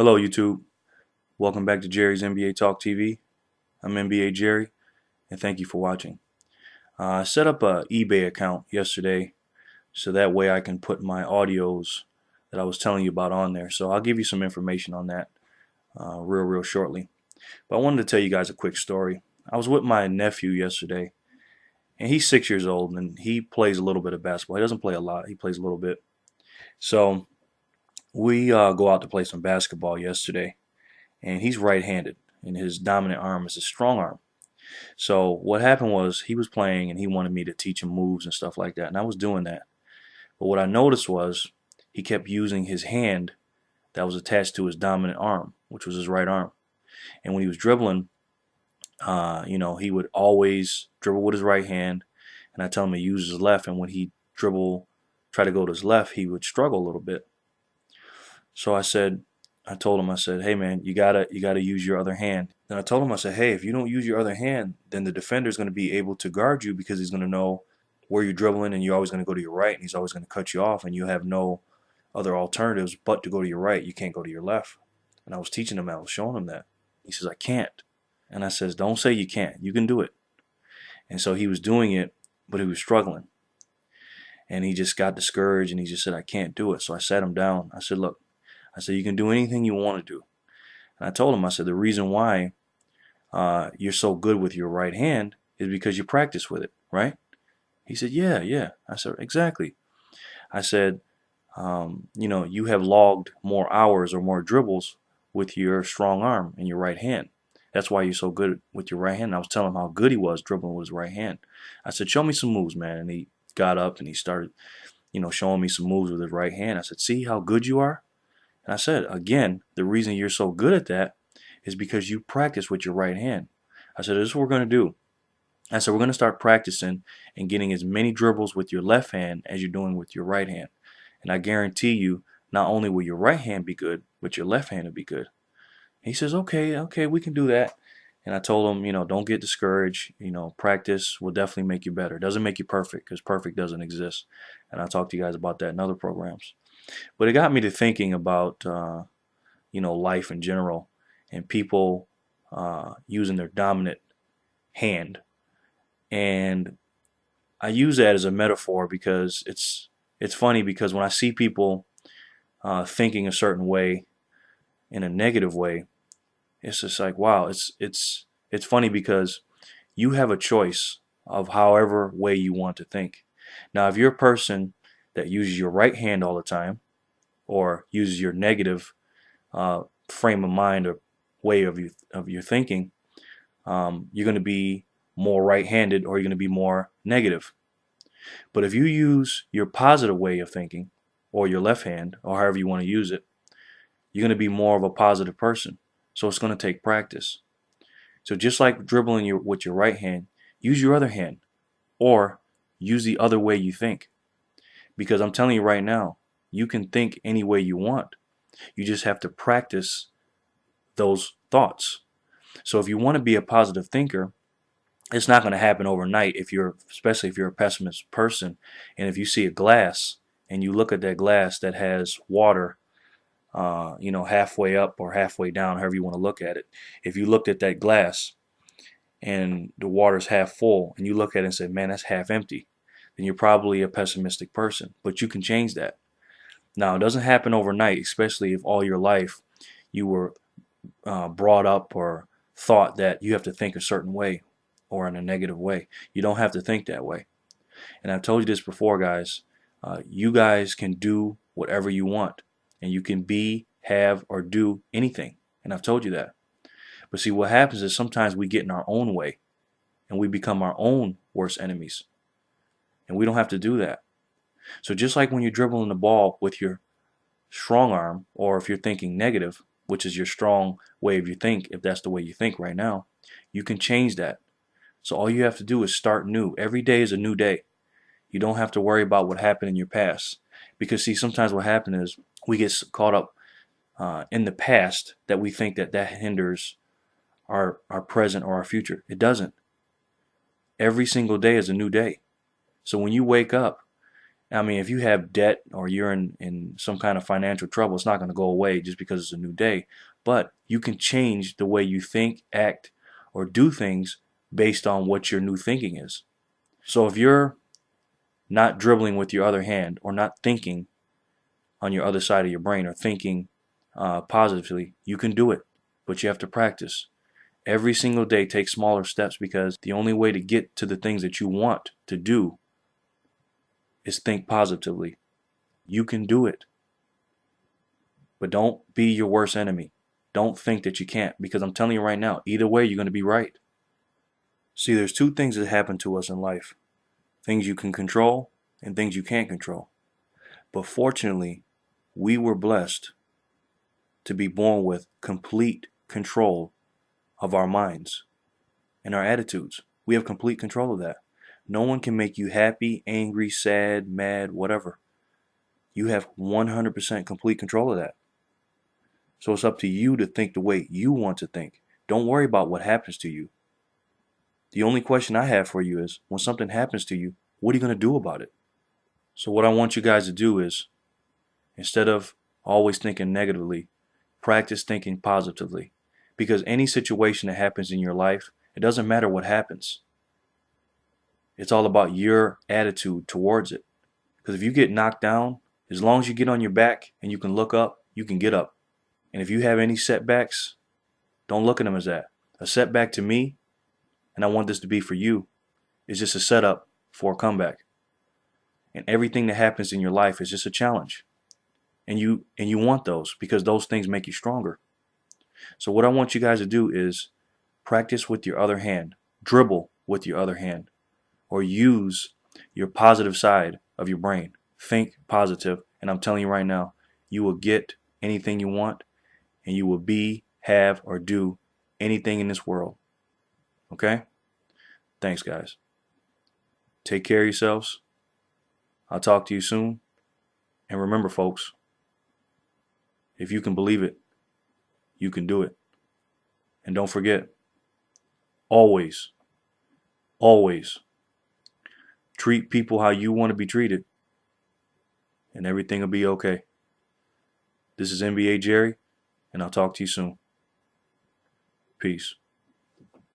Hello, YouTube. Welcome back to Jerry's NBA Talk TV. I'm NBA Jerry, and thank you for watching. I set up a eBay account yesterday, so that way I can put my audios that I was telling you about on there. So I'll give you some information on that real shortly. But I wanted to tell you guys a quick story. I was with my nephew yesterday, and he's 6 years old, and he plays a little bit of basketball. He doesn't play a lot. He plays a little bit. So we go out to play some basketball yesterday, and he's right-handed, and his dominant arm is his strong arm. So what happened was he was playing and he wanted me to teach him moves and stuff like that, and I was doing that. But what I noticed was he kept using his hand that was attached to his dominant arm, which was his right arm. And when he was dribbling, he would always dribble with his right hand, and I tell him to use his left. And when he try to go to his left, he would struggle a little bit. So I told him, I said, hey man, you gotta use your other hand. Then I told him, I said, hey, if you don't use your other hand, then the defender is going to be able to guard you because he's going to know where you're dribbling, and you're always going to go to your right, and he's always going to cut you off, and you have no other alternatives but to go to your right. You can't go to your left. And I was teaching him, I was showing him that. He says, I can't. And I says, don't say you can't. You can do it. And so he was doing it, but he was struggling. And he just got discouraged, and he just said, I can't do it. So I sat him down. I said, look, you can do anything you want to do. And I told him, I said, the reason why you're so good with your right hand is because you practice with it, right? He said, yeah. I said, exactly. I said, you have logged more hours or more dribbles with your strong arm and your right hand. That's why you're so good with your right hand. And I was telling him how good he was dribbling with his right hand. I said, show me some moves, man. And he got up and he started, showing me some moves with his right hand. I said, see how good you are? And I said, again, the reason you're so good at that is because you practice with your right hand. I said, this is what we're going to do. I said, we're going to start practicing and getting as many dribbles with your left hand as you're doing with your right hand. And I guarantee you, not only will your right hand be good, but your left hand will be good. He says, okay, we can do that. And I told him, don't get discouraged. Practice will definitely make you better. It doesn't make you perfect, because perfect doesn't exist. And I'll talk to you guys about that in other programs. But it got me to thinking about, life in general, and people using their dominant hand. And I use that as a metaphor because it's funny, because when I see people thinking a certain way in a negative way, it's just like, wow, it's funny because you have a choice of however way you want to think. Now, if you're a person that uses your right hand all the time, or uses your negative frame of mind or way of your thinking, you're going to be more right-handed, or you're going to be more negative. But if you use your positive way of thinking, or your left hand, or however you want to use it, you're going to be more of a positive person. So it's going to take practice. So just like dribbling with your right hand, use your other hand, or use the other way you think. Because I'm telling you right now, you can think any way you want. You just have to practice those thoughts. So if you want to be a positive thinker, it's not going to happen overnight, especially if you're a pessimist person. And if you see a glass and you look at that glass that has water, halfway up or halfway down, however you want to look at it. If you looked at that glass and the water's half full, and you look at it and say, man, that's half empty, then you're probably a pessimistic person. But you can change that. Now, it doesn't happen overnight, especially if all your life you were brought up or thought that you have to think a certain way or in a negative way. You don't have to think that way. And I've told you this before, guys. You guys can do whatever you want, and you can be, have, or do anything. And I've told you that. But see, what happens is sometimes we get in our own way, and we become our own worst enemies. And we don't have to do that. So just like when you're dribbling the ball with your strong arm, or if you're thinking negative, which is your strong way of you think, if that's the way you think right now, you can change that. So all you have to do is start new. Every day is a new day. You don't have to worry about what happened in your past. Because see, sometimes what happens is we get caught up in the past, that we think that hinders our present or our future. It doesn't. Every single day is a new day. So when you wake up, I mean, if you have debt or you're in some kind of financial trouble, it's not going to go away just because it's a new day. But you can change the way you think, act, or do things based on what your new thinking is. So if you're not dribbling with your other hand or not thinking on your other side of your brain or thinking positively, you can do it. But you have to practice. Every single day take smaller steps, because the only way to get to the things that you want to do is think positively. You can do it. But don't be your worst enemy. Don't think that you can't, because I'm telling you right now, either way, you're going to be right. See, there's two things that happen to us in life: things you can control and things you can't control. But fortunately, we were blessed to be born with complete control of our minds and our attitudes. We have complete control of that. No one can make you happy, angry, sad, mad, whatever. You have 100% complete control of that. So it's up to you to think the way you want to think. Don't worry about what happens to you. The only question I have for you is, when something happens to you, what are you going to do about it? So what I want you guys to do is, instead of always thinking negatively, practice thinking positively. Because any situation that happens in your life, it doesn't matter what happens. It's all about your attitude towards it. Because if you get knocked down, as long as you get on your back and you can look up, you can get up. And if you have any setbacks, don't look at them as that. A setback to me, and I want this to be for you, is just a setup for a comeback. And everything that happens in your life is just a challenge. And you want those, because those things make you stronger. So what I want you guys to do is practice with your other hand, dribble with your other hand, or use your positive side of your brain. Think positive, and I'm telling you right now, you will get anything you want, and you will be, have, or do anything in this world. Okay? Thanks, guys. Take care of yourselves. I'll talk to you soon. And remember, folks, if you can believe it, you can do it. And don't forget, always, always treat people how you want to be treated, and everything will be okay. This is NBA Jerry, and I'll talk to you soon. Peace.